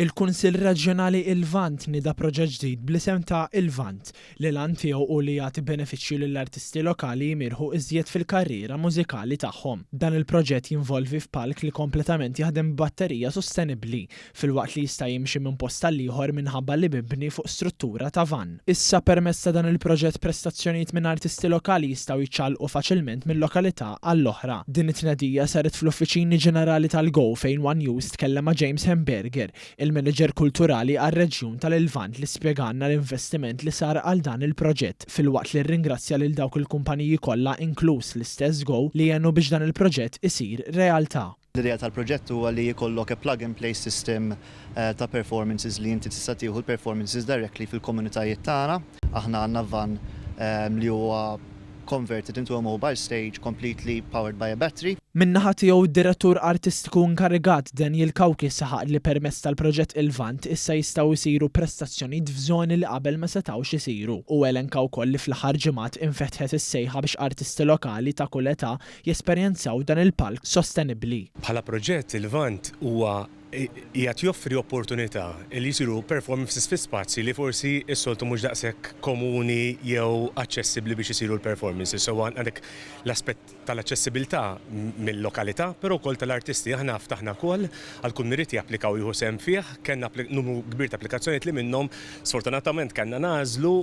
Il-Kunsill Reġjonali Il-Lvant nida proġett ġdid bl-isem ta' Il-Lvant li lan tiegħu u li jagħti benefiċċju lill-artisti lokali jmirħu iżjed fil-karriera mużikali tagħhom. Dan il-proġett jinvolvi f'palk li kompletament jaħdem b'batterija sostenibbli filwaqt li jista' jimxi minn post tal ieħor minħabba li mibni fuq struttura ta' van. Issa permezz ta' dan il-proġett prestazzjonijiet minn artisti lokali jistgħu jiċċallqu faċilment mill-lokalità għall-oħra. Din it-tnedija saret fl-Uffiċini Ġenerali tal-Go fejn One News tkellem ma' James Hamburger, il-Manager Kulturali għar-Reġjun tal-Lvant li spjeganna l-investiment li sar għal dan il-proġett filwaqt li rringrazzja lil dawk il-kumpaniji kollha inkluż l-istess Go li jgħinu biex dan il-proġett isir realtà. L-idea tal-proġett huwa li jkollok plug and play system ta' performances li inti tista' tieħu l-performances directly fil-komunitajiet tagħna. Aħna għandna van li huwa converted into a mobile stage completely powered by a battery. Min-naħa tiegħu id-direttur artistiku inkarigat Daniel Kawki saħaq li permezz tal-proġett Il-Lvant issa jistgħu jsiru prestazzjonijiet f'żoni li qabel ma setgħux isiru. U elenka wkoll li fl-aħħar ġimgħat infetħet is-sejħa biex artisti lokali ta' kull età jesperjenzaw dan il-palk sostenibbli. Bħala proġett Il-Lvant huwa qiegħed joffri opportunità li jsiru performances fi spazji li forsi s-soltu mhux daqshekk komuni jew aċċessibbli biex isiru l-performances. So għandek l-aspett tal-aċċessibilità mill-lokalità, però wkoll tal-artisti aħna ftaħna wkoll għal kull irid japplikaw jieħu sehem fih, kellna numru kbir ta' applikazzjonijiet li minnhom sfortunatament kellna nażlu.